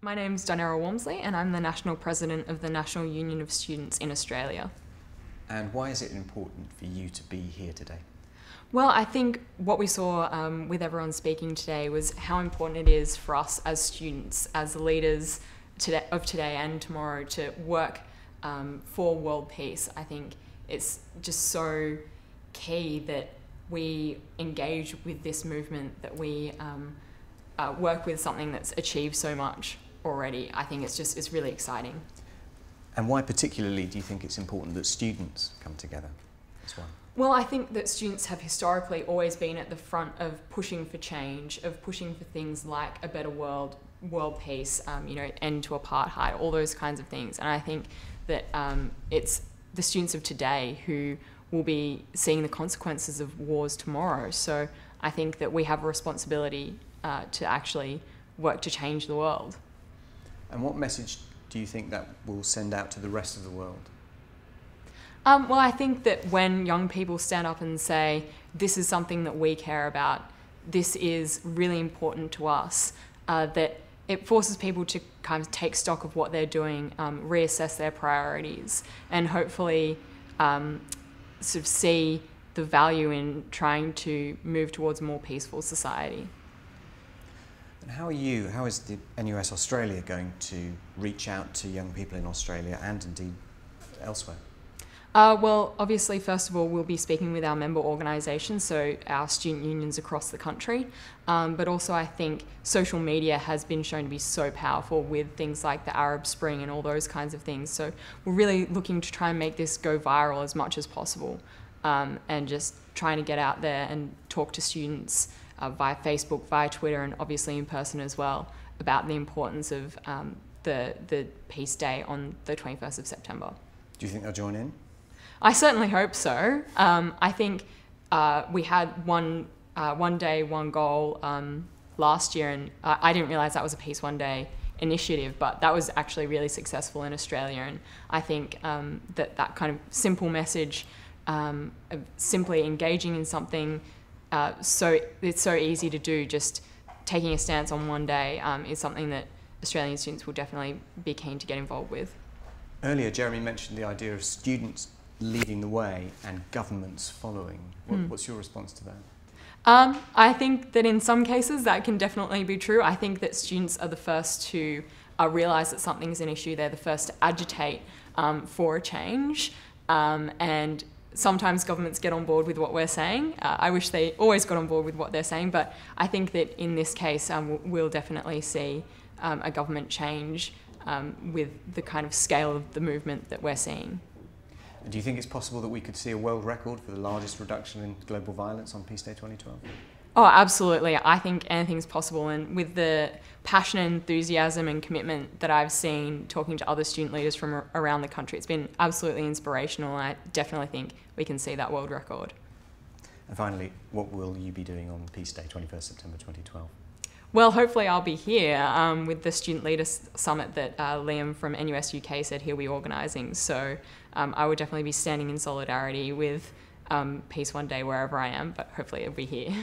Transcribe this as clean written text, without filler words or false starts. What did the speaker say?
My name's Donherra Walmsley and I'm the National President of the National Union of Students in Australia. And why is it important for you to be here today? Well, I think what we saw with everyone speaking today was how important it is for us as students, as leaders of today and tomorrow, to work for world peace. I think it's just so key that we engage with this movement, that we work with something that's achieved so much already. I think it's really exciting. And why particularly do you think it's important that students come together as well? Well, I think that students have historically always been at the front of pushing for change, of pushing for things like a better world peace, end to apartheid, all those kinds of things. And I think that it's the students of today who will be seeing the consequences of wars tomorrow. So I think that we have a responsibility to actually work to change the world. And what message do you think that will send out to the rest of the world? Well, I think that when young people stand up and say, this is something that we care about, this is really important to us, that it forces people to kind of take stock of what they're doing, reassess their priorities, and hopefully sort of see the value in trying to move towards a more peaceful society. And how is the NUS Australia going to reach out to young people in Australia and indeed elsewhere? Well, obviously, first of all, we'll be speaking with our member organisations, so our student unions across the country. But also, I think social media has been shown to be so powerful with things like the Arab Spring and all those kinds of things. So we're really looking to try and make this go viral as much as possible, and just trying to get out there and talk to students via Facebook, via Twitter, and obviously in person as well, about the importance of the Peace Day on the 21st of September. Do you think they'll join in? I certainly hope so. I think we had one day, one goal last year, and I didn't realise that was a Peace One Day initiative, but that was actually really successful in Australia. And I think that kind of simple message of simply engaging in something, so it's so easy to do, just taking a stance on one day, is something that Australian students will definitely be keen to get involved with. Earlier, Jeremy mentioned the idea of students leading the way and governments following. What's your response to that? I think that in some cases that can definitely be true. I think that students are the first to realise that something's an issue. They're the first to agitate for a change, and sometimes governments get on board with what we're saying. I wish they always got on board with what they're saying, but I think that in this case we'll definitely see a government change with the kind of scale of the movement that we're seeing. And do you think it's possible that we could see a world record for the largest reduction in global violence on Peace Day 2012? Oh, absolutely. I think anything's possible, and with the passion and enthusiasm and commitment that I've seen talking to other student leaders from around the country, it's been absolutely inspirational, and I definitely think we can see that world record. And finally, what will you be doing on Peace Day, 21st September 2012? Well, hopefully I'll be here with the Student Leaders Summit that Liam from NUS UK said he'll be organising. So I would definitely be standing in solidarity with Peace One Day wherever I am, but hopefully it'll be here.